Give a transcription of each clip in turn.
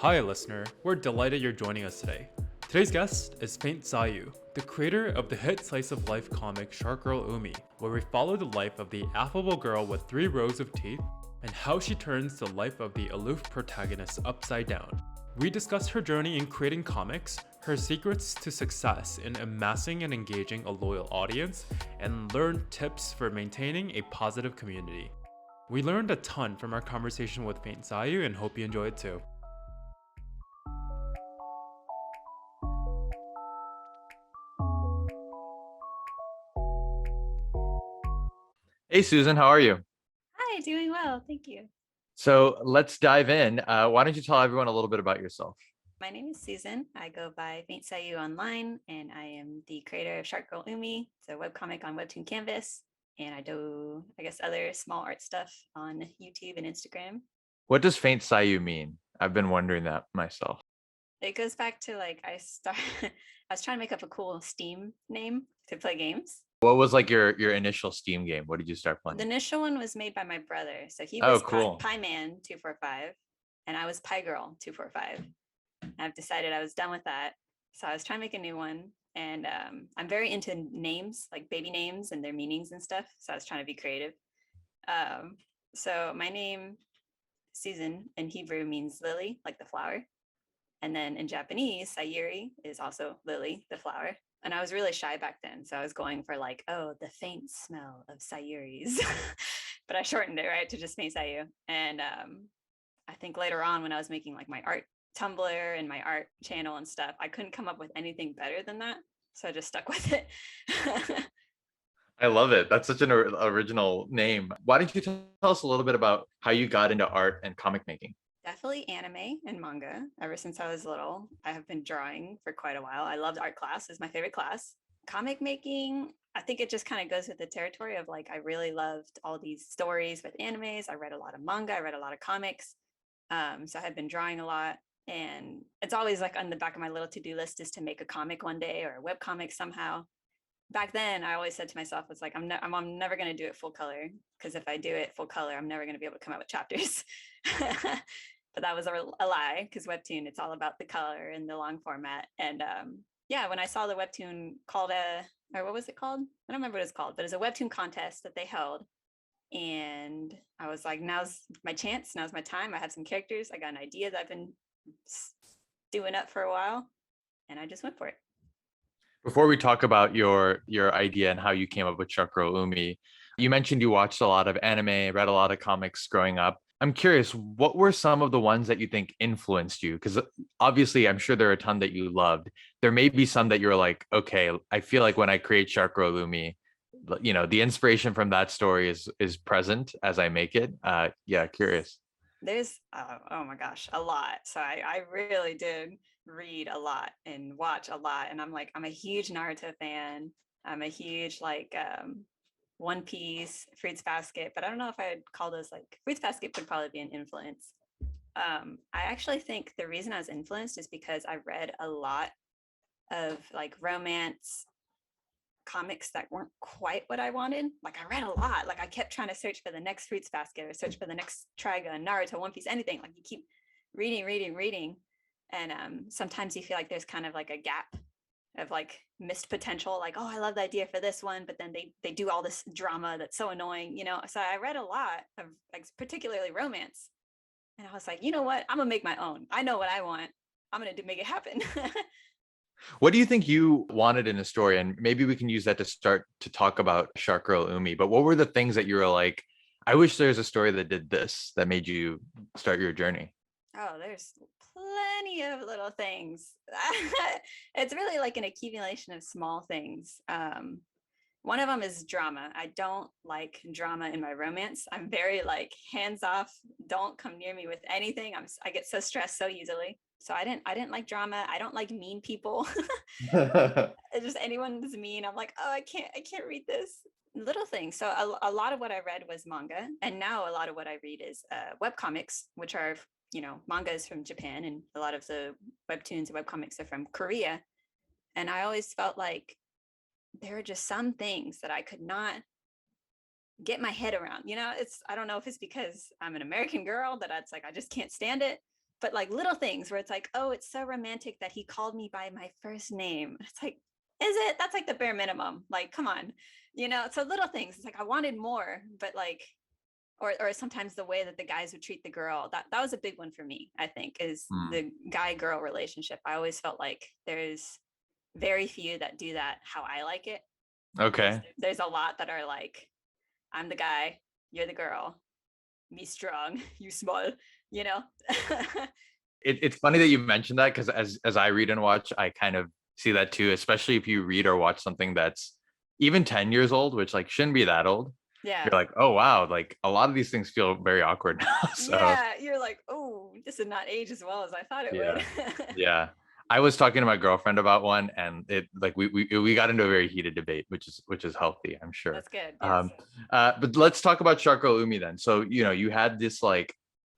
Hi, listener. We're delighted you're joining us today. Today's guest is FaintSayu, the creator of the hit slice of life comic Shark Girl Umi, where we follow the life of the affable girl with 3 rows of teeth and how she turns the life of the aloof protagonist upside down. We discuss her journey in creating comics, her secrets to success in amassing and engaging a loyal audience, and learn tips for maintaining a positive community. We learned a ton from our conversation with FaintSayu and hope you enjoy it too. Hey, Susan, how are you? Hi, doing well. Thank you. So let's dive in. Why don't you tell everyone a little bit about yourself? My name is Susan. I go by FaintSayu online, and I am the creator of Shark Girl Umi. It's a webcomic on Webtoon Canvas, and I do, other small art stuff on YouTube and Instagram. What does faint Sayu mean? I've been wondering that myself. It goes back to I was trying to make up a cool Steam name to play games. What was like your initial Steam game? What did you start The playing? initial one was made by my brother. So he Oh, was cool. Pie Man 245, and I was Pie Girl 245. I've decided I was done with that. So I was trying to make a new one. And I'm very into names, like baby names and their meanings and stuff. So I was trying to be creative. So my name, Susan, in Hebrew means lily, like the flower. And then in Japanese, Sayuri is also lily, the flower. And I was really shy back then. So I was going for like, oh, the faint smell of Sayuris. But I shortened it, right, to just Faint Sayu. And I think later on when I was making like my art Tumblr and my art channel and stuff, I couldn't come up with anything better than that. So I just stuck with it. I love it. That's such an original name. Why don't you tell us a little bit about how you got into art and comic making? Definitely anime and manga. Ever since I was little, I have been drawing for quite a while. I loved art class, it's my favorite class. Comic making, I think it just kind of goes with the territory of like, I really loved all these stories with animes. I read a lot of manga, I read a lot of comics. So I had been drawing a lot. And it's always like on the back of my little to-do list is to make a comic one day or a web comic somehow. Back then, I always said to myself, it's like, I'm never going to do it full color, because if I do it full color, I'm never going to be able to come out with chapters. But that was a lie, because Webtoon, it's all about the color and the long format. And yeah, when I saw the Webtoon called or what was it called? I don't remember what it's called, but it's a Webtoon contest that they held. And I was like, now's my chance. Now's my time. I had some characters. I got an idea that I've been doing up for a while, and I just went for it. Before we talk about your idea and how you came up with Shark Girl Umi, you mentioned you watched a lot of anime, read a lot of comics growing up. I'm curious, what were some of the ones that you think influenced you? Because obviously, I'm sure there are a ton that you loved. There may be some that you're like, okay, I feel like when I create Shark Girl Umi, the inspiration from that story is present as I make it. Yeah, curious. There's oh my gosh, a lot. So I really did read a lot and watch a lot. And I'm a huge Naruto fan. I'm a huge One Piece, Fruits Basket, but I don't know if I'd call those like Fruits Basket would probably be an influence. I actually think the reason I was influenced is because I read a lot of like romance comics that weren't quite what I wanted. Like I read a lot. Like I kept trying to search for the next Fruits Basket or search for the next Trigun, Naruto, One Piece, anything. Like you keep reading. And sometimes you feel like there's kind of like a gap of like missed potential. Like, oh, I love the idea for this one, but then they do all this drama that's so annoying, you know? So I read a lot of like particularly romance. And I was like, you know what? I'm gonna make my own. I know what I want. I'm gonna make it happen. What do you think you wanted in a story? And maybe we can use that to start to talk about Shark Girl Umi. But what were the things that you were like, I wish there's a story that did this that made you start your journey? Oh, there's plenty of little things. It's really like an accumulation of small things. One of them is drama. I don't like drama in my romance. I'm very like hands off. Don't come near me with anything. I get so stressed so easily. So I didn't like drama. I don't like mean people. Just anyone that's mean. I'm like, oh, I can't read this. Little things. So a lot of what I read was manga, and now a lot of what I read is web comics, which are manga is from Japan, and a lot of the webtoons and web comics are from Korea. And I always felt like there are just some things that I could not get my head around. I don't know if it's because I'm an American girl that it's like I just can't stand it, but like little things where it's like, oh, it's so romantic that he called me by my first name. It's like, is it? That's like the bare minimum. Like, come on, so little things. It's like I wanted more, but like, or sometimes the way that the guys would treat the girl, that was a big one for me, I think, is the guy girl relationship. I always felt like there's very few that do that how I like it. Okay. There's a lot that are like, I'm the guy, you're the girl, me strong, you small, you know. It's funny that you mentioned that, because as I read and watch, I kind of see that too, especially if you read or watch something that's even 10 years old, which like shouldn't be that old. Yeah. You're like, oh wow, like a lot of these things feel very awkward now. So yeah, you're like, oh, this did not age as well as I thought it yeah. would. Yeah. I was talking to my girlfriend about one, and it like we got into a very heated debate, which is healthy, I'm sure. That's good. Yes. But let's talk about Shark Girl Umi then. So, you had this like,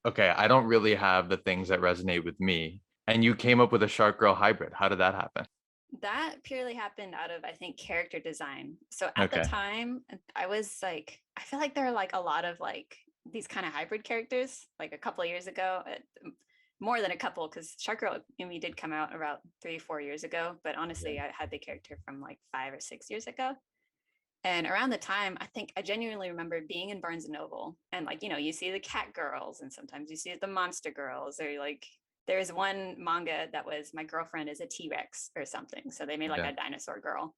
okay, I don't really have the things that resonate with me, and you came up with a Shark Girl hybrid. How did that happen? That purely happened out of, I think, character design. So at the Okay. time, I was like, I feel like there are like a lot of like these kind of hybrid characters, like a couple of years ago, more than a couple, because Shark Girl Umi did come out about 3-4 years ago. But honestly, I had the character from like 5 or 6 years ago. And around the time, I think I genuinely remember being in Barnes and Noble, and like, you see the cat girls, and sometimes you see the monster girls, or like there's one manga that was my girlfriend is a T-Rex or something. So they made like Yeah. a dinosaur girl.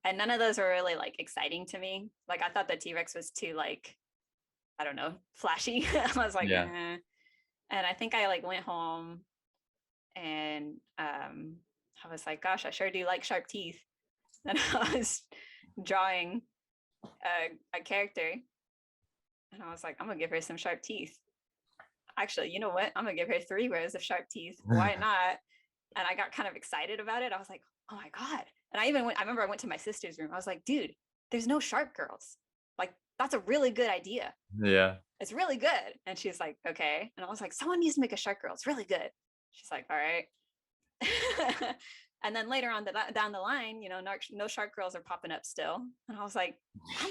And none of those were really like exciting to me. Like I thought the T-Rex was too like, I don't know, flashy. I was like, Yeah. eh. And I think I like went home and I was like, gosh, I sure do like sharp teeth. And I was drawing a character, and I was like, I'm gonna give her some sharp teeth. Actually, you know what? I'm gonna give her 3 rows of sharp teeth. Why not? And I got kind of excited about it. I was like, oh my God. And I remember I went to my sister's room. I was like, dude, there's no sharp girls. Like, that's a really good idea. Yeah. It's really good. And she's like, okay. And I was like, someone needs to make a shark girl. It's really good. She's like, all right. And then later on down the line, no shark girls are popping up still. And I was like, I'm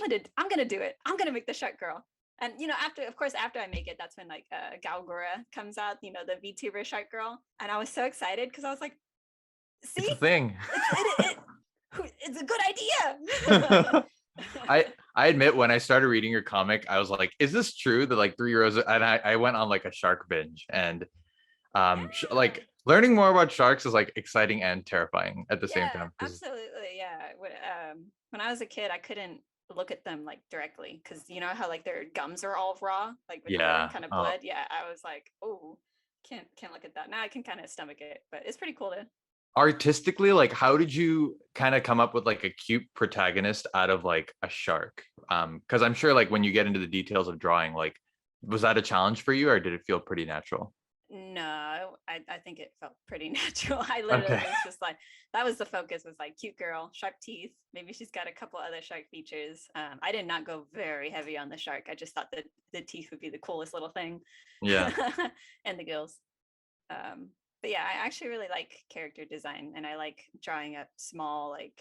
gonna do it. I'm gonna make the shark girl. And after I make it, that's when like Galgora comes out, the VTuber shark girl. And I was so excited because I was like, see, It's a thing. it's a good idea. I admit, when I started reading your comic, I was like, is this true that like 3 rows? And I went on like a shark binge, and like learning more about sharks is like exciting and terrifying at the same time. Absolutely. Yeah. When I was a kid, I couldn't look at them like directly because you know how like their gums are all raw, like with the kind of blood. Yeah, I was like, oh, can't look at that. Now I can kind of stomach it, but it's pretty cool to. Artistically, like, how did you kind of come up with like a cute protagonist out of like a shark? Because I'm sure like when you get into the details of drawing, like, was that a challenge for you, or did it feel pretty natural? No, I think it felt pretty natural. I literally was just like, that was the focus, was like cute girl, sharp teeth. Maybe she's got a couple other shark features. I did not go very heavy on the shark. I just thought that the teeth would be the coolest little thing. Yeah. And the gills. But yeah, I actually really like character design, and I like drawing up small like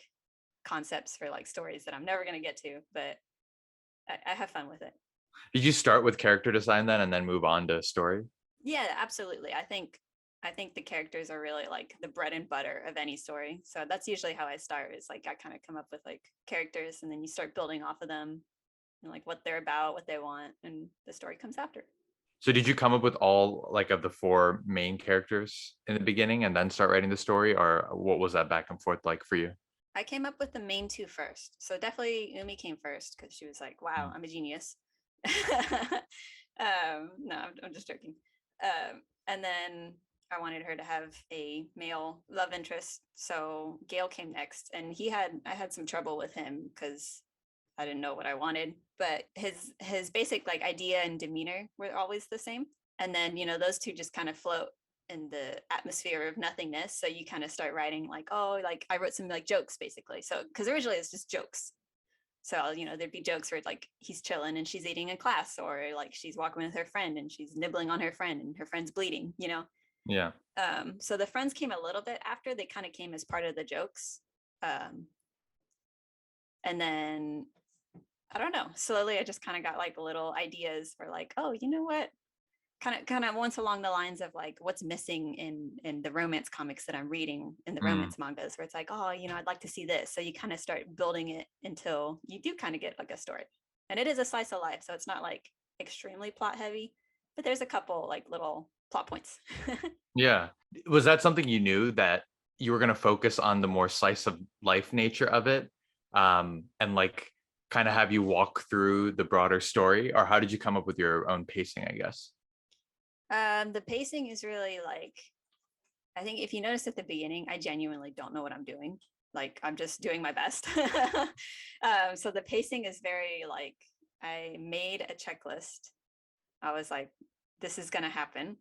concepts for like stories that I'm never going to get to, but I have fun with it. Did you start with character design then and then move on to story? Yeah, absolutely. I think the characters are really like the bread and butter of any story. So that's usually how I start, is like I kind of come up with like characters, and then you start building off of them and like what they're about, what they want, and the story comes after. So did you come up with all like of the 4 main characters in the beginning and then start writing the story, or what was that back and forth like for you? I came up with the main 2 first. So definitely Umi came first because she was like, wow, I'm a genius. No, I'm just joking. And then I wanted her to have a male love interest. So Gail came next, and I had some trouble with him because I didn't know what I wanted, but his basic like idea and demeanor were always the same. And then, those 2 just kind of float in the atmosphere of nothingness. So you kind of start writing like, oh, like I wrote some like jokes basically. So, because originally it's just jokes. So, there'd be jokes where like he's chilling and she's eating in class, or like she's walking with her friend and she's nibbling on her friend and her friend's bleeding, Yeah. So the friends came a little bit after. They kind of came as part of the jokes. And then I don't know, slowly I just kind of got like little ideas for like, oh, you know what? kind of once along the lines of like what's missing in the romance comics that I'm reading in the Mm, romance mangas, where it's like, oh, I'd like to see this. So you kind of start building it until you do kind of get like a story. And it is a slice of life, so it's not like extremely plot heavy, but there's a couple like little plot points. yeah. Was that something you knew that you were going to focus on the more slice of life nature of it? And like kind of have you walk through the broader story, or how did you come up with your own pacing, I guess? The pacing is really like, I think if you notice at the beginning, I genuinely don't know what I'm doing. Like I'm just doing my best. So the pacing is very like, I made a checklist. I was like, this is going to happen.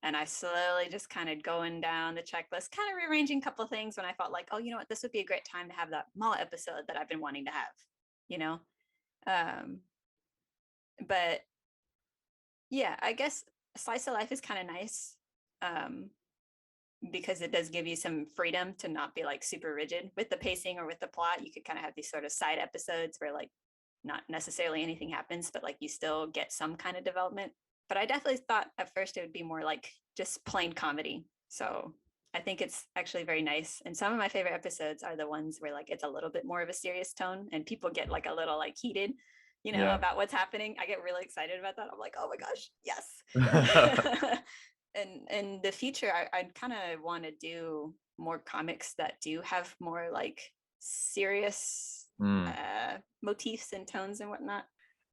And I slowly just kind of going down the checklist, kind of rearranging a couple of things when I felt like, oh, you know what, this would be a great time to have that mall episode that I've been wanting to have, you know? Um, but yeah, I guess slice of life is kind of nice. Um, because it does give you some freedom to not be like super rigid with the pacing or with the plot. You could kind of have these sort of side episodes where like not necessarily anything happens, but like you still get some kind of development. But I definitely thought at first it would be more like just plain comedy. So I think it's actually very nice. And some of my favorite episodes are the ones where like it's a little bit more of a serious tone and people get like a little like heated, Yeah. about what's happening. I get really excited about that. I'm like, oh my gosh, yes. And in the future, I'd kind of want to do more comics that do have more like serious Mm. motifs and tones and whatnot.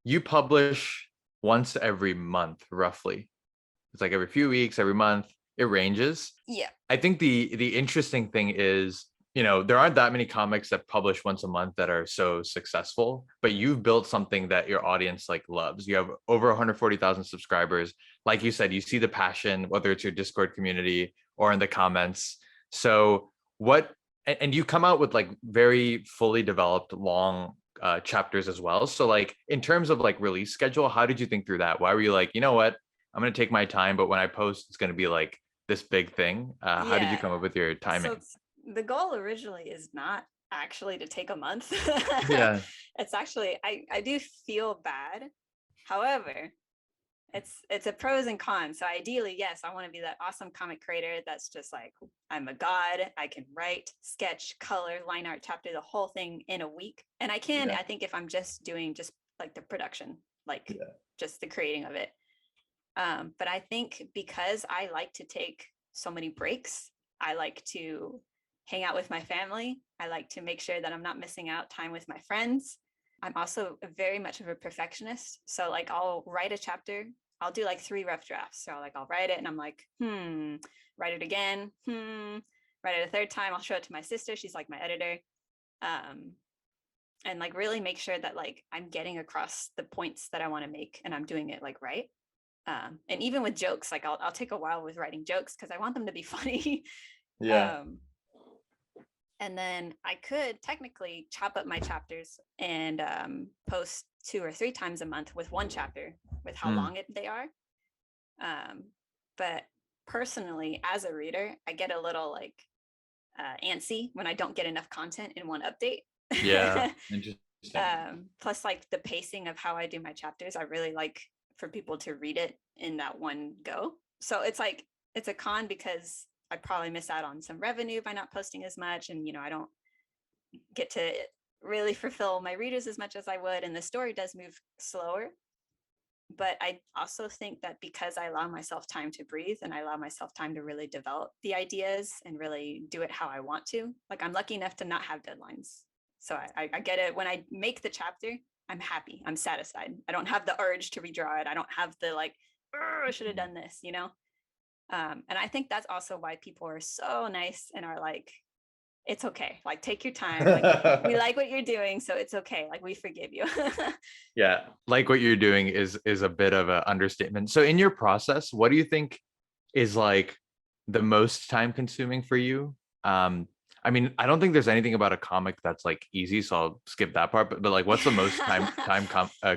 You publish once every month, roughly. It's like every few weeks, every month. It ranges. Yeah. I think the interesting thing is, there aren't that many comics that publish once a month that are so successful, but you've built something that your audience like loves. You have over 140,000 subscribers. Like you said, you see the passion, whether it's your Discord community or in the comments. So what, and you come out with like very fully developed long chapters as well. So like in terms of like release schedule, how did you think through that? Why were you like, you know what? I'm going to take my time, but when I post, it's going to be like this big thing. How did you Yeah. come up with your So timing? the goal originally is not actually to take a month. Yeah. It's actually, I do feel bad. However, it's a pros and cons. So ideally, yes, I want to be that awesome comic creator that's just like, I'm a god. I can write, sketch, color, line art, chapter, the whole thing in a week. And I can, Yeah. I think if I'm just doing just like the production, like Yeah. just the creating of it. But I think because I like to take so many breaks, I like to hang out with my family. I like to make sure that I'm not missing out time with my friends. I'm also very much of a perfectionist. So like I'll write a chapter, I'll do like 3 rough drafts. So like I'll write it and I'm like, write it again, write it a third time. I'll show it to my sister. She's like my editor. Um, and like really make sure that like I'm getting across the points that I want to make and I'm doing it like right. And even with jokes, like I'll take a while with writing jokes because I want them to be funny. Yeah. um, and then I could technically chop up my chapters and post 2 or 3 times a month with one chapter with how Mm. long they are. But personally, as a reader, I get a little like antsy when I don't get enough content in one update. Yeah. Interesting. Plus, like the pacing of how I do my chapters, I really like for people to read it in that one go. So it's like it's a con because I probably miss out on some revenue by not posting as much, and I don't get to really fulfill my readers as much as I would, and the story does move slower. But I also think that because I allow myself time to breathe and I allow myself time to really develop the ideas and really do it how I want to, like I'm lucky enough to not have deadlines. So I get it. When I make the chapter, I'm happy. I'm satisfied. I don't have the urge to redraw it. I don't have the like, I should have done this. And I think that's also why people are so nice and are like, it's okay. Like, take your time. Like, we like what you're doing, so it's okay. Like, we forgive you. Yeah. Like what you're doing is a bit of an understatement. So in your process, what do you think is like the most time consuming for you? I mean, I don't think there's anything about a comic that's like easy, so I'll skip that part. But like, what's the most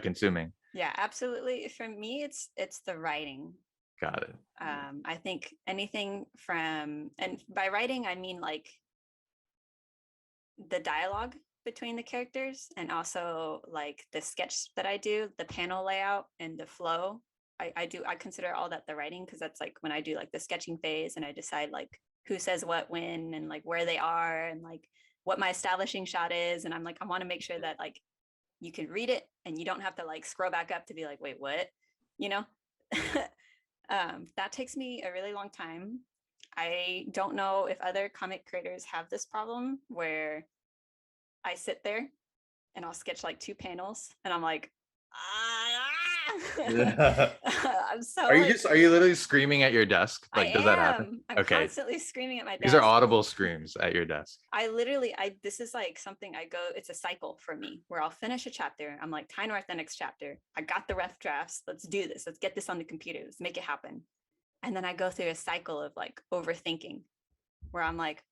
consuming? Yeah, absolutely. For me, it's the writing. Got it. I think anything from, and by writing, I mean like the dialogue between the characters and also like the sketch that I do, the panel layout and the flow. I consider all that the writing, because that's like when I do like the sketching phase and I decide like who says what when and like where they are and like what my establishing shot is. And I'm like, I want to make sure that like you can read it and you don't have to like scroll back up to be like, wait, what? You know? That takes me a really long time. I don't know if other comic creators have this problem where I sit there and I'll sketch like 2 panels and I'm like, Yeah. I'm so Are you like, just are you literally screaming at your desk? Like, does that happen? I'm Okay. constantly screaming at my These are desk. audible screams at your desk. This is like something it's a cycle for me where I'll finish a chapter. I'm like, time to write the next chapter. I got the rough drafts. Let's do this. Let's get this on the computer. Let's make it happen. And then I go through a cycle of like overthinking where I'm like,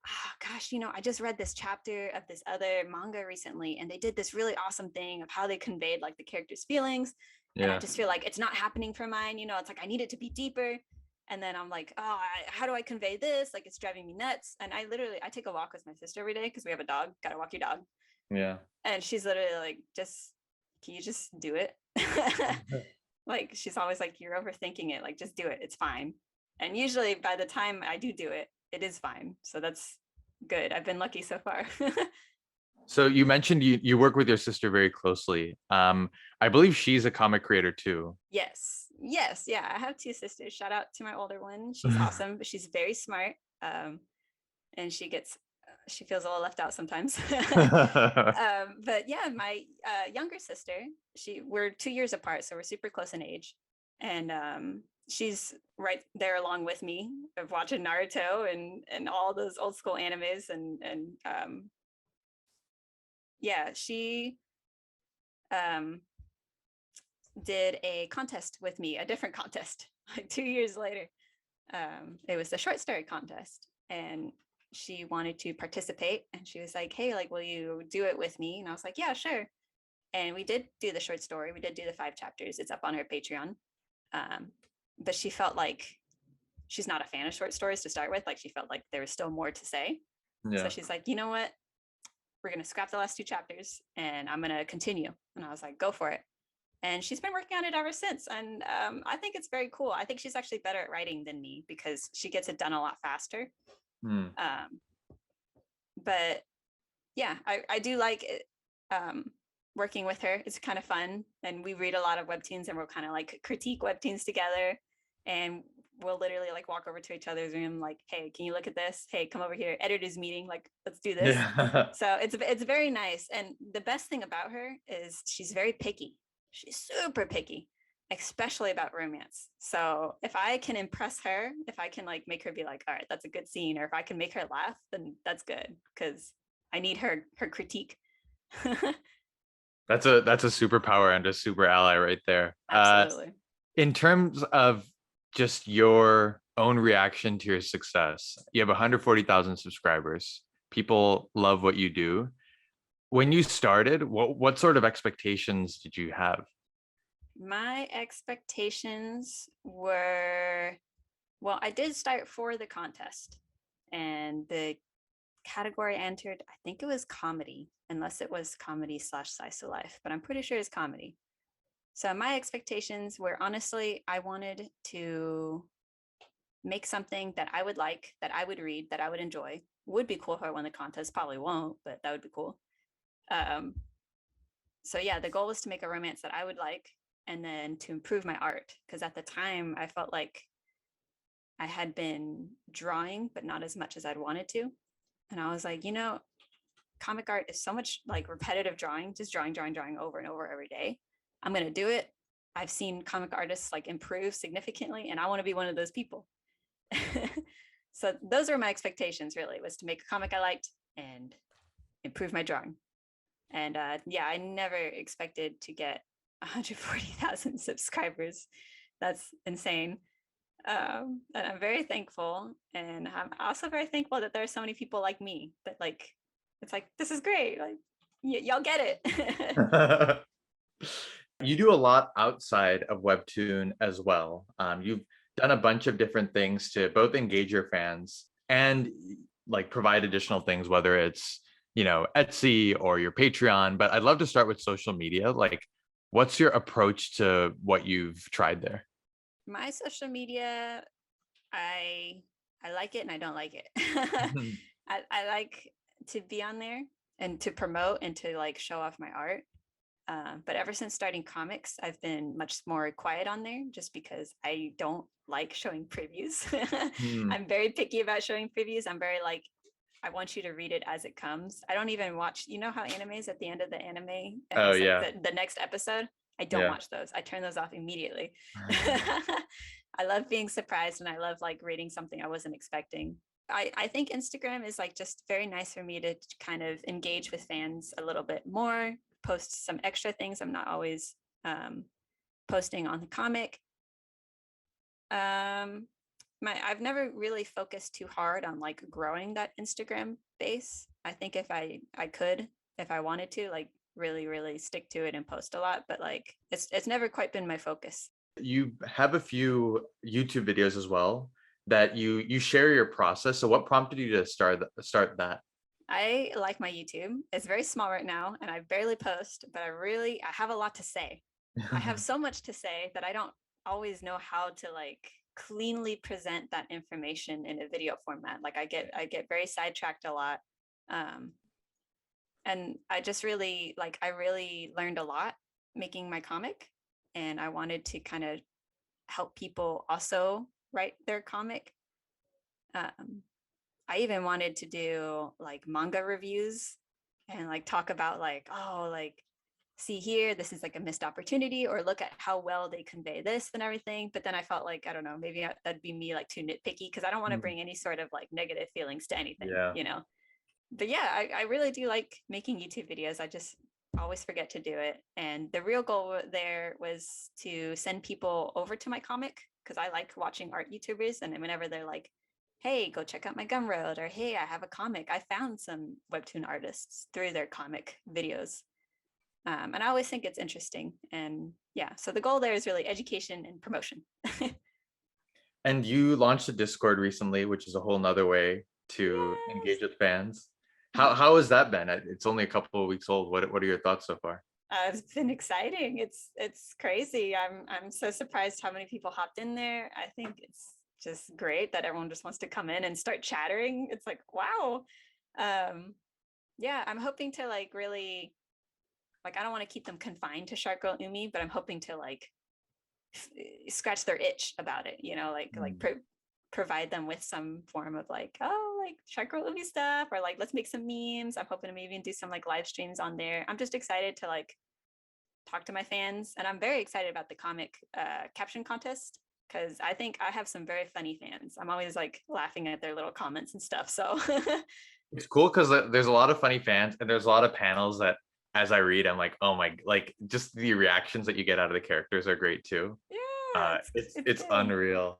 oh, gosh, I just read this chapter of this other manga recently, and they did this really awesome thing of how they conveyed like the characters' feelings. And I just feel like it's not happening for mine. It's like I need it to be deeper. And then I'm like, oh, how do I convey this? Like, it's driving me nuts. And I take a walk with my sister every day because we have a dog. Gotta walk your dog. Yeah. And she's literally like, can you just do it? Like, she's always like, you're overthinking it. Like, just do it. It's fine. And usually by the time I do it, it is fine. So that's good. I've been lucky so far. So you mentioned you work with your sister very closely. I believe she's a comic creator too. Yes. Yeah. I have 2 sisters. Shout out to my older one. She's awesome, but she's very smart. And she feels a little left out sometimes. But yeah, my younger sister, we're 2 years apart, so we're super close in age. And she's right there along with me of watching Naruto and all those old school animes and yeah, she did a contest with me, a different contest, like 2 years later. It was the short story contest, and she wanted to participate, and she was like, hey, like, will you do it with me? And I was like, yeah, sure. And we did do the short story. We did do the 5 chapters. It's up on her Patreon. But she felt like she's not a fan of short stories to start with. Like, she felt like there was still more to say. Yeah. So she's like, you know what? We're going to scrap the last 2 chapters and I'm going to continue. And I was like, go for it. And she's been working on it ever since. And I think it's very cool. I think she's actually better at writing than me because she gets it done a lot faster. But yeah, I do like it, working with her. It's kind of fun. And we read a lot of webtoons and we'll kind of like critique webtoons together. And we'll literally like walk over to each other's room, like, hey, can you look at this? Hey, come over here. Editor's meeting. Like, let's do this. Yeah. So it's very nice. And the best thing about her is she's very picky. She's super picky, especially about romance. So if I can impress her, if I can like make her be like, all right, that's a good scene, or if I can make her laugh, then that's good because I need her critique. That's a superpower and a super ally right there. Absolutely. In terms of just your own reaction to your success, you have 140,000 subscribers. People love what you do. When you started, what sort of expectations did you have? My expectations were, well, I did start for the contest, and the category entered, I think it was comedy, unless it was comedy / slice of life, but I'm pretty sure it's comedy. So my expectations were, honestly, I wanted to make something that I would like, that I would read, that I would enjoy. Would be cool if I won the contest. Probably won't, but that would be cool. So yeah, the goal was to make a romance that I would like, and then to improve my art. Because at the time, I felt like I had been drawing, but not as much as I'd wanted to. And I was like, comic art is so much like repetitive drawing, just drawing over and over every day. I'm going to do it. I've seen comic artists like improve significantly, and I want to be one of those people. So those are my expectations, really, was to make a comic I liked and improve my drawing. And yeah, I never expected to get 140,000 subscribers. That's insane. And I'm very thankful. And I'm also very thankful that there are so many people like me that like, it's like, this is great. Like, y'all get it. You do a lot outside of Webtoon as well. You've done a bunch of different things to both engage your fans and like provide additional things, whether it's, Etsy or your Patreon. But I'd love to start with social media. Like, What's your approach to what you've tried there? My social media, I I like it and I don't like it. Mhm. I like to be on there and to promote and to like show off my art. But ever since starting comics, I've been much more quiet on there just because I don't like showing previews. Hmm. I'm very picky about showing previews. I'm very like, I want you to read it as it comes. I don't even watch, you know how animes at the end of the anime, it Oh has like yeah. the next episode? I don't Yeah. watch those. I turn those off immediately. I love being surprised and I love like reading something I wasn't expecting. I think Instagram is like just very nice for me to kind of engage with fans a little bit more, post some extra things. I'm not always um, posting on the comic. Um, I've never really focused too hard on like growing that Instagram base. I think if I could, if I wanted to, like really stick to it and post a lot, but like it's never quite been my focus. You have a few YouTube videos as well that you share your process. So what prompted you to start that? I like my YouTube. It's very small right now and I barely post, but I have a lot to say. I have so much to say that I don't always know how to like cleanly present that information in a video format. Like I get very sidetracked a lot. Um, and I just really like I really learned a lot making my comic and I wanted to kind of help people also write their comic. Um, I even wanted to do like manga reviews and like talk about like, oh, like see here, this is like a missed opportunity, or look at how well they convey this and everything. But then I felt like, I don't know, maybe that'd be me like too nitpicky because I don't want to Mm. bring any sort of like negative feelings to anything, Yeah. you know? But yeah, I really do like making YouTube videos. I just always forget to do it. And the real goal there was to send people over to my comic because I like watching art YouTubers. And whenever they're like, hey, go check out my Gumroad, or hey, I have a comic, I found some webtoon artists through their comic videos. And I always think it's interesting. And yeah, so the goal there is really education and promotion. And you launched a Discord recently, which is a whole nother way to Yes. engage with fans. How Mhm. how has that been? It's only a couple of weeks old. What are your thoughts so far? It's been exciting. It's crazy. I'm so surprised how many people hopped in there. I think it's just great that everyone just wants to come in and start chattering. It's like, wow. Um, yeah, I'm hoping to like really like I don't want to keep them confined to Shark Girl Umi, but I'm hoping to like scratch their itch about it, you know, like Mm. provide them with some form of like, oh, like Shark Girl Umi stuff, or like let's make some memes. I'm hoping to maybe do some like live streams on there. I'm just excited to like talk to my fans, and I'm very excited about the comic caption contest because I think I have some very funny fans. I'm always like laughing at their little comments and stuff. So It's cool because there's a lot of funny fans and there's a lot of panels that as I read, I'm like, oh my, like just the reactions that you get out of the characters are great too. yeah, it's It's good. unreal.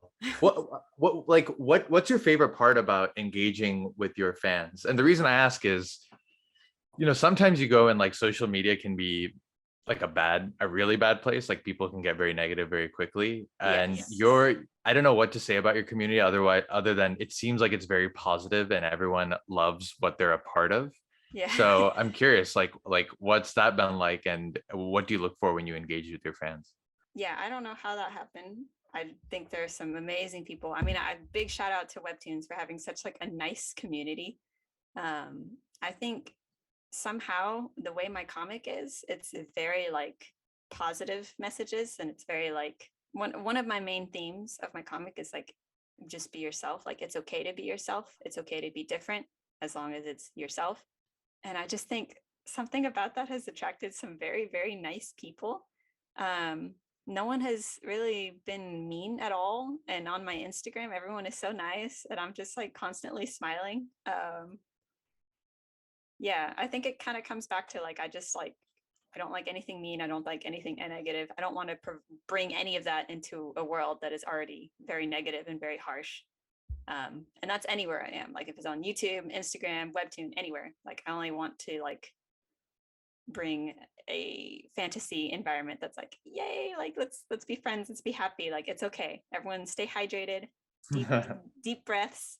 What's your favorite part about engaging with your fans? And the reason I ask is, sometimes you go and like social media can be like a really bad place. Like people can get very negative very quickly. And Yes. I don't know what to say about your community other than it seems like it's very positive and everyone loves what they're a part of. Yeah. So I'm curious, like what's that been like, and what do you look for when you engage with your fans? Yeah, I don't know how that happened. I think there's some amazing people. I mean, a big shout out to Webtoons for having such like a nice community. I think somehow the way my comic is, it's very like positive messages, and it's very like one of my main themes of my comic is like just be yourself. Like it's okay to be yourself. It's okay to be different as long as it's yourself. And I just think something about that has attracted some very nice people. Um, no one has really been mean at all. And on my Instagram, everyone is so nice, and I'm just like constantly smiling. Yeah, I think it kind of comes back to like, I just like, I don't like anything mean. I don't like anything negative. I don't want to bring any of that into a world that is already very negative and very harsh. And that's anywhere I am. Like if it's on YouTube, Instagram, Webtoon, anywhere. Like I only want to like bring a fantasy environment that's like, yay, like let's be friends, let's be happy. Like it's okay. Everyone stay hydrated, deep breaths.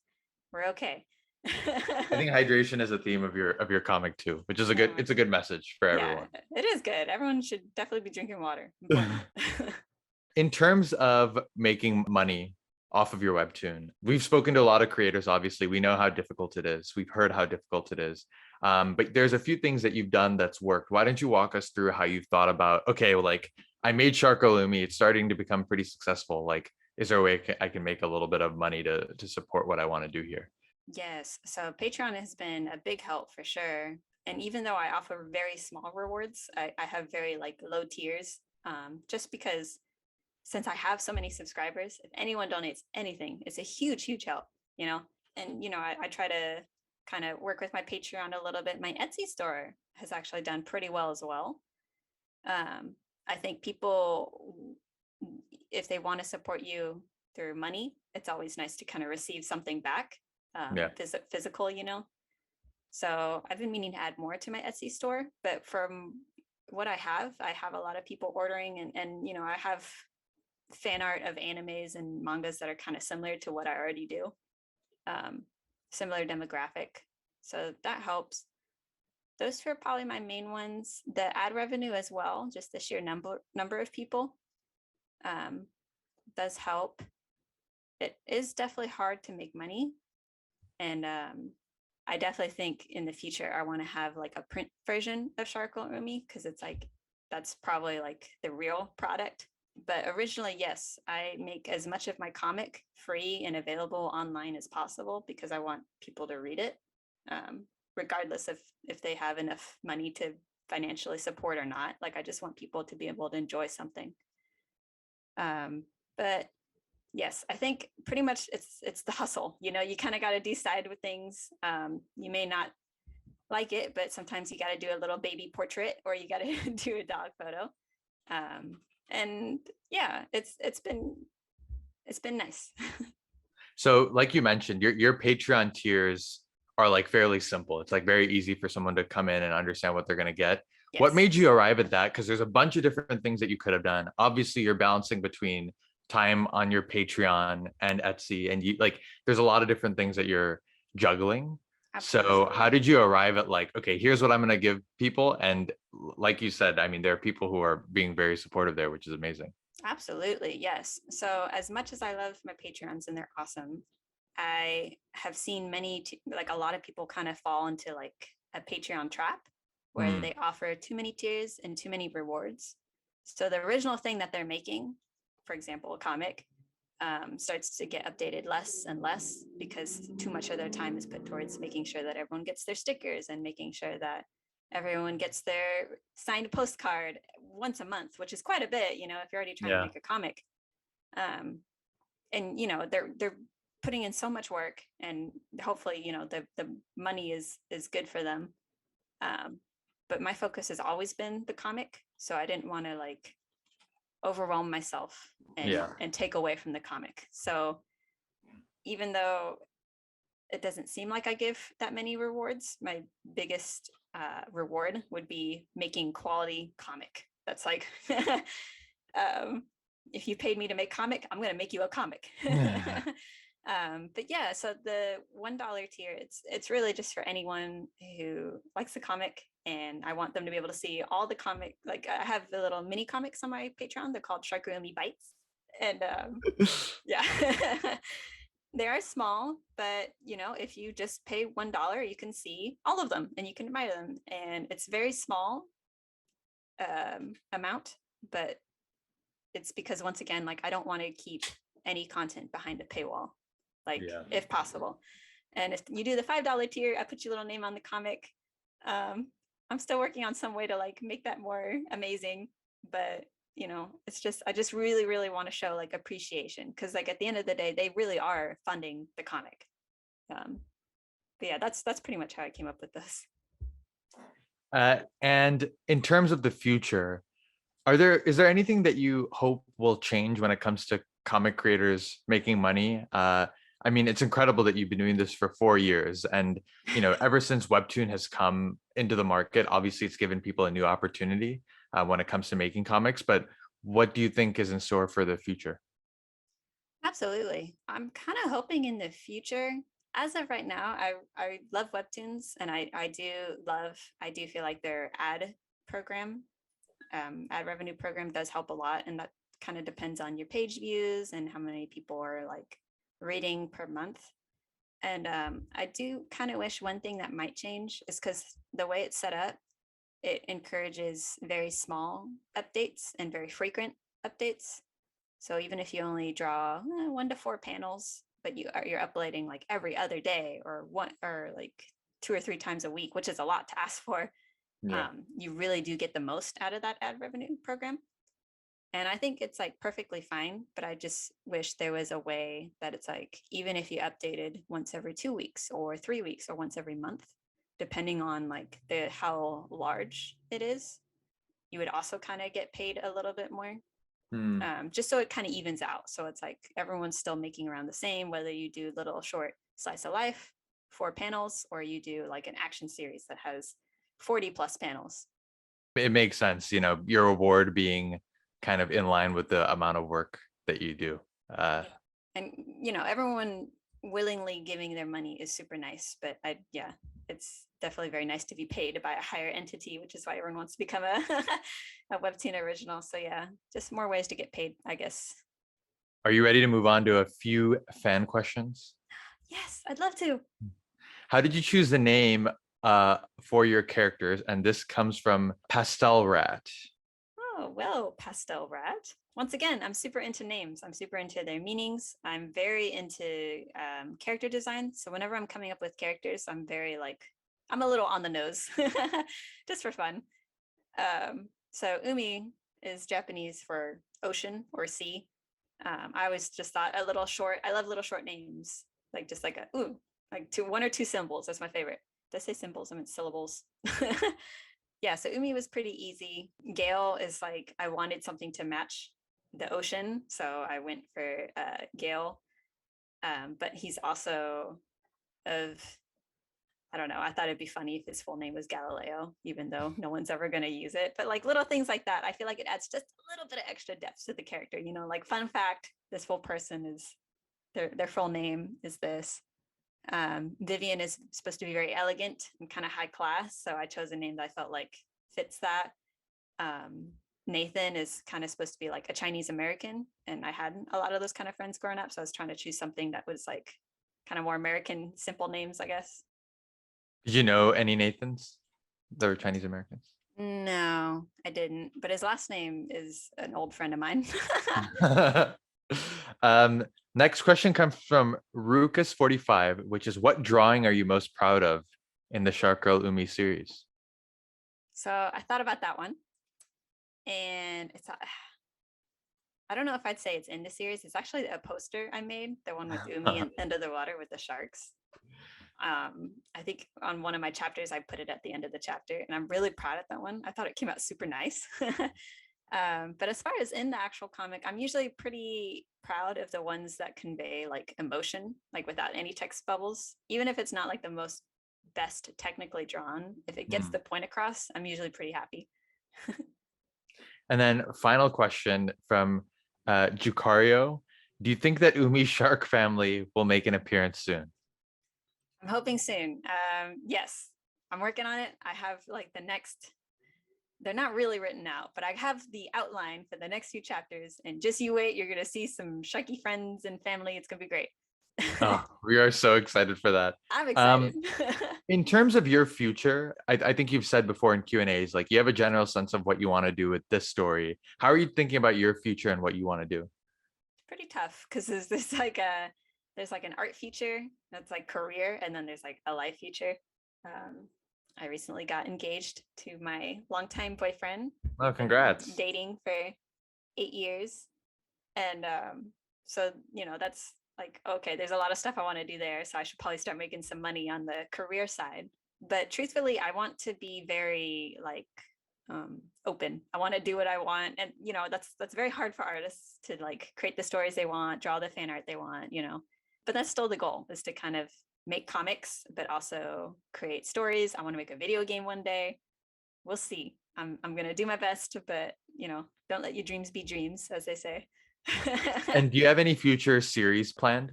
We're okay. I think hydration is a theme of your comic too, which is it's a good message for Yeah, everyone. it is good. Everyone should definitely be drinking water. Important. In terms of making money off of your webtoon, we've spoken to a lot of creators. Obviously, we know how difficult it is. We've heard how difficult it is. But there's a few things that you've done that's worked. Why don't you walk us through how you've thought about, okay, well, like I made Shark Girl Umi, it's starting to become pretty successful. Like, is there a way I can make a little bit of money to support what I want to do here? Yes. So Patreon has been a big help for sure. And even though I offer very small rewards, I have very like low tiers, just because since I have so many subscribers, if anyone donates anything, it's a huge, huge help, you know? And, I try to kind of work with my Patreon a little bit. My Etsy store has actually done pretty well as well. I think people, if they want to support you through money, it's always nice to kind of receive something back, Yeah. physical, So I've been meaning to add more to my Etsy store, but from what I have a lot of people ordering, and I have fan art of animes and mangas that are kind of similar to what I already do, similar demographic. So that helps. Those two are probably my main ones. The ad revenue as well, just the sheer number of people, does help. It is definitely hard to make money, and I definitely think in the future I want to have like a print version of Shark Girl Umi, because it's like that's probably like the real product. But originally, yes, I make as much of my comic free and available online as possible because I want people to read it, regardless of if they have enough money to financially support or not. Like I just want people to be able to enjoy something. But yes, I think pretty much it's the hustle. You kind of got to decide with things. You may not like it, but sometimes you got to do a little baby portrait or you got to do a dog photo. And yeah, it's been nice. So, like you mentioned, your Patreon tiers are like fairly simple. It's like very easy for someone to come in and understand what they're going to get. What Yes, made you arrive at that? Because there's a bunch of different things that you could have done. Obviously, you're balancing between time on your Patreon and Etsy, and you like there's a lot of different things that you're juggling. So, how absolutely. did you arrive at like, okay, here's what I'm going to give people? And like you said, I mean, there are people who are being very supportive there, which is amazing. Absolutely, yes. So as much as I love my Patreons and they're awesome, I have seen like a lot of people kind of fall into like a Patreon trap where Mm, they offer too many tiers and too many rewards. So the original thing that they're making, for example, a comic, starts to get updated less and less because too much of their time is put towards making sure that everyone gets their stickers and making sure that everyone gets their signed postcard once a month, which is quite a bit, if you're already trying to yeah. make a comic. And they're putting in so much work, and hopefully, the money is good for them. But my focus has always been the comic, so I didn't want to like overwhelm myself and Yeah. and take away from the comic. So even though it doesn't seem like I give that many rewards, my biggest reward would be making quality comic. That's like, if you paid me to make comic, I'm going to make you a comic. But yeah, so the $1 tier, it's really just for anyone who likes the comic, and I want them to be able to see all the comic. Like I have the little mini comics on my Patreon. They're called Shark Girl Umi Bites, and yeah. They are small, but if you just pay $1, you can see all of them and you can admire them. And it's very small amount, but it's because once again, like I don't want to keep any content behind a paywall, like Yeah. if possible. And if you do the $5 tier, I put your little name on the comic. I'm still working on some way to like make that more amazing, but it's just I just really, really want to show like appreciation, because like at the end of the day, they really are funding the comic. But yeah, that's pretty much how I came up with this. And in terms of the future, is there anything that you hope will change when it comes to comic creators making money? I mean, it's incredible that you've been doing this for 4 years, and ever since Webtoon has come into the market, obviously it's given people a new opportunity when it comes to making comics. But what do you think is in store for the future? Absolutely. I'm kind of hoping in the future, As of right now, I love webtoons, and I do feel like their ad revenue program does help a lot, and that kind of depends on your page views and how many people are like reading per month. And I do kind of wish one thing that might change is because the way it's set up, it encourages very small updates and very frequent updates. So even if you only draw 1 to 4 panels, but you're uploading like every other day or one or like 2 or 3 times a week, which is a lot to ask for, Yeah. you really do get the most out of that ad revenue program. And I think it's like perfectly fine, but I just wish there was a way that it's like, even if you updated once every 2 weeks or 3 weeks or once every month, depending on like the how large it is, you would also kind of get paid a little bit more. Hmm. Just so it kind of evens out. So it's like everyone's still making around the same, whether you do little short slice of life, 4 panels, or you do like an action series that has 40 plus panels. It makes sense, your reward being kind of in line with the amount of work that you do. Yeah. And everyone willingly giving their money is super nice, but it's definitely very nice to be paid by a higher entity, which is why everyone wants to become a a webtoon original. So yeah, just more ways to get paid, I guess. Are you ready to move on to a few fan questions? Yes, I'd love to. How did you choose the name for your characters? And this comes from Pastel Rat. Oh, well, Pastel Rat. Once again, I'm super into names. I'm super into their meanings. I'm very into character design. So whenever I'm coming up with characters, I'm a little on the nose, just for fun. So Umi is Japanese for ocean or sea. I always just thought a little short. I love little short names, like just like like one or two symbols. That's my favorite. Did I say symbols? I meant syllables. Yeah, so Umi was pretty easy. Gale is like I wanted something to match the ocean, so I went for Gale. But he's also of I don't know. I thought it'd be funny if his full name was Galileo, even though no one's ever going to use it. But like little things like that, I feel like it adds just a little bit of extra depth to the character. Like fun fact: this full person is their full name is this. Vivian is supposed to be very elegant and kind of high class, so I chose a name that I felt like fits that. Nathan is kind of supposed to be like a Chinese American, and I had a lot of those kind of friends growing up, so I was trying to choose something that was like kind of more American, simple names, I guess. Did you know any Nathans that were Chinese Americans? No, I didn't, but his last name is an old friend of mine. Next question comes from Rukus45, which is what drawing are you most proud of in the Shark Girl Umi series? So I thought about that one, and I don't know if I'd say it's in the series. It's actually a poster I made, the one with Umi under the water with the sharks. I think on one of my chapters, I put it at the end of the chapter, and I'm really proud of that one. I thought it came out super nice. But as far as in the actual comic, I'm usually pretty proud of the ones that convey like emotion, like without any text bubbles, even if it's not like the most best technically drawn. If it gets the point across, I'm usually pretty happy. And then final question from Jucario. Do you think that Umi Shark Family will make an appearance soon? I'm hoping soon. Yes, I'm working on it. I have like they're not really written out, but I have the outline for the next few chapters, and just you wait, you're gonna see some sharky friends and family. It's gonna be great. Oh, we are so excited for that. I'm excited. In terms of your future, I think you've said before in Q&As, like you have a general sense of what you want to do with this story. How are you thinking about your future and what you want to do? Pretty tough because there's like an art feature that's like career, and then there's like a life feature. I recently got engaged to my longtime boyfriend. Oh, congrats. Dating for 8 years, and so that's like okay. There's a lot of stuff I want to do there, so I should probably start making some money on the career side. But truthfully, I want to be very like open. I want to do what I want, and that's very hard for artists to like create the stories they want, draw the fan art they want, but that's still the goal, is to kind of make comics but also create stories. I want to make a video game one day. We'll see. I'm going to do my best, but don't let your dreams be dreams, as they say. And do you have any future series planned?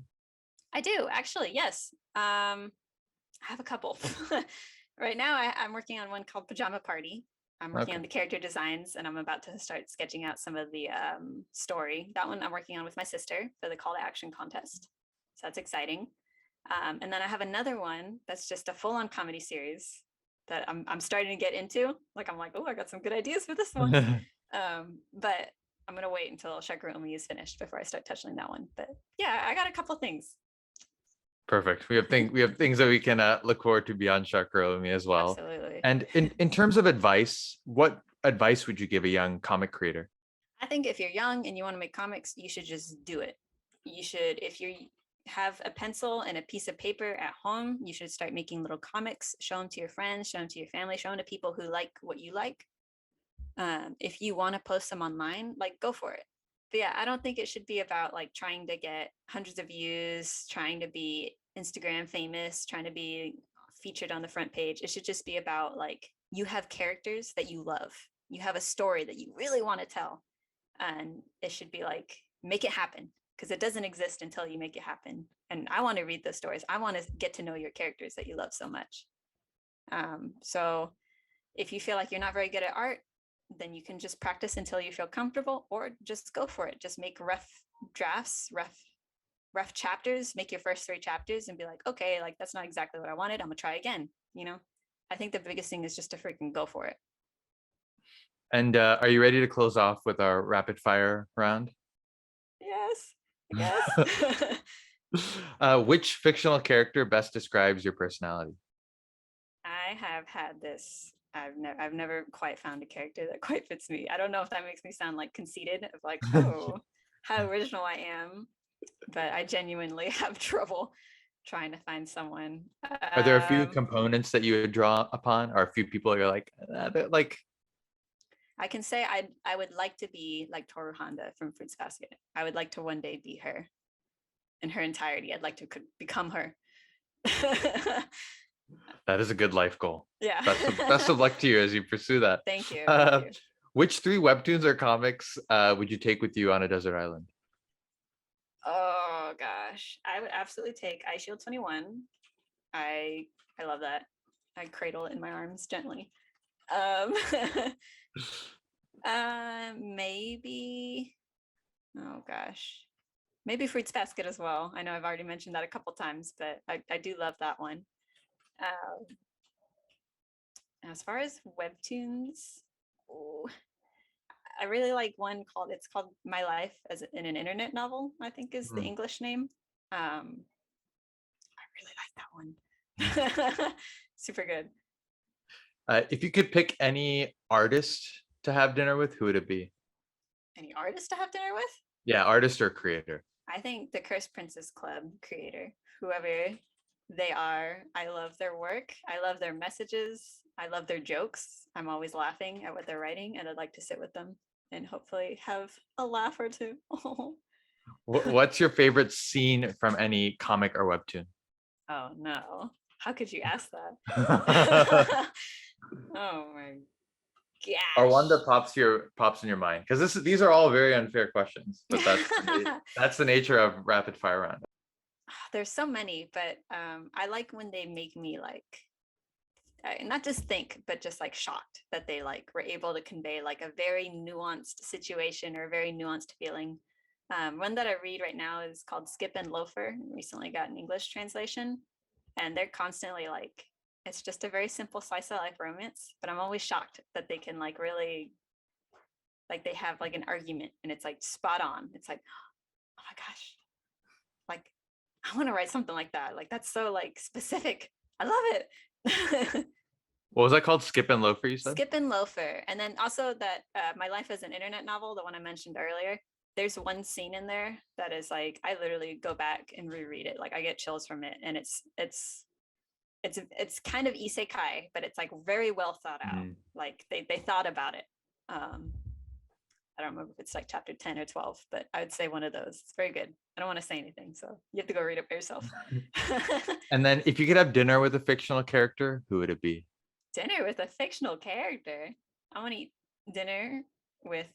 I do, actually. Yes. I have a couple. Right now, I'm working on one called Pajama Party. I'm working Okay. on the character designs, and I'm about to start sketching out some of the story. That one I'm working on with my sister for the call to action contest. So that's exciting. And then I have another one that's just a full-on comedy series that I'm starting to get into. Like I'm like, oh, I got some good ideas for this one. But I'm gonna wait until Shark Girl Umi is finished before I start touching that one. But yeah, I got a couple things. Perfect. We have things that we can look forward to beyond Shark Girl Umi as well. Absolutely. And in terms of advice, what advice would you give a young comic creator? I think if you're young and you want to make comics, you should just do it. You should, if you have a pencil and a piece of paper at home, you should start making little comics, show them to your friends, show them to your family, show them to people who like what you like. If you want to post them online, like go for it. But yeah, I don't think it should be about like trying to get hundreds of views, trying to be Instagram famous, trying to be featured on the front page. It should just be about like you have characters that you love. You have a story that you really want to tell. And it should be like, make it happen because it doesn't exist until you make it happen. And I want to read those stories. I want to get to know your characters that you love so much. So if you feel like you're not very good at art, then you can just practice until you feel comfortable or just go for it. Just make rough drafts, rough chapters, make your first 3 chapters and be like, okay, like that's not exactly what I wanted. I'm gonna try again. I think the biggest thing is just to freaking go for it. And are you ready to close off with our rapid fire round? Yes, I guess. Which fictional character best describes your personality? I have had this. I've never quite found a character that quite fits me. I don't know if that makes me sound like conceited of like, oh, how original I am, but I genuinely have trouble trying to find someone. Are there a few components that you would draw upon, or a few people you're like? I can say I would like to be like Toru Honda from Fruits Basket. I would like to one day be her in her entirety. I'd like to become her. That is a good life goal. Yeah. Best of luck to you as you pursue that. Thank you. Thank you. Which 3 webtoons or comics would you take with you on a desert island? Oh gosh, I would absolutely take Ice Shield 21. I love that. I cradle it in my arms gently. Maybe. Oh gosh, maybe Fruits Basket as well. I know I've already mentioned that a couple times, but I do love that one. As far as webtoons, oh, I really like one called My Life as in an internet novel, I think is the English name. I really like that one. Super good. If you could pick any artist to have dinner with, who would it be? Any artist to have dinner with? Yeah, artist or creator. I think the Cursed Princess Club creator, whoever they are, I love their work. I love their messages. I love their jokes. I'm always laughing at what they're writing, and I'd like to sit with them and hopefully have a laugh or two. What's your favorite scene from any comic or webtoon? Oh no. How could you ask that? Oh my gosh. Or one that pops in your mind? Because these are all very unfair questions, but that's the nature of rapid fire round. There's so many, but I like when they make me like not just think, but just like shocked that they like were able to convey like a very nuanced situation or a very nuanced feeling. One that I read right now is called Skip and Loafer. Recently got an English translation, and they're constantly like, it's just a very simple slice of life romance, but I'm always shocked that they can like really, like they have like an argument and it's like spot on. It's like, oh my gosh, like I want to write something like that. Like that's so like specific. I love it. What was that called? Skip and Loafer, you said? Skip and Loafer. And then also that My Life as an Internet Novel, the one I mentioned earlier, there's one scene in there that is like, I literally go back and reread it. Like I get chills from it. And it's kind of isekai, but it's like very well thought out. Like they thought about it. I don't remember if it's like chapter 10 or 12, but I would say one of those. It's very good. I don't want to say anything, so you have to go read it by yourself. And then if you could have dinner with a fictional character, who would it be? Dinner with a fictional character? I want to eat dinner with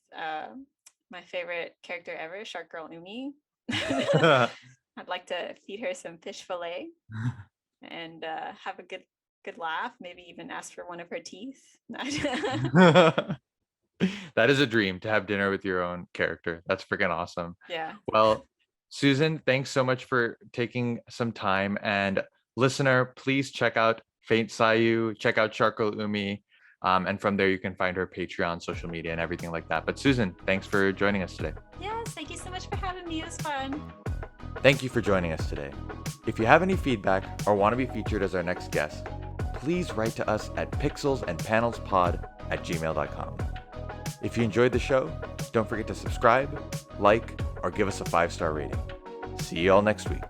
my favorite character ever, Shark Girl Umi. I'd like to feed her some fish fillet and have a good laugh. Maybe even ask for one of her teeth. That is a dream to have dinner with your own character. That's freaking awesome. Yeah. Well, Susan, thanks so much for taking some time. And listener, please check out FaintSayu, check out Shark Girl Umi. And from there, you can find her Patreon, social media, and everything like that. But Susan, thanks for joining us today. Yes, thank you so much for having me. It was fun. Thank you for joining us today. If you have any feedback or want to be featured as our next guest, please write to us at pixelsandpanelspod@gmail.com. If you enjoyed the show, don't forget to subscribe, like, or give us a 5-star rating. See you all next week.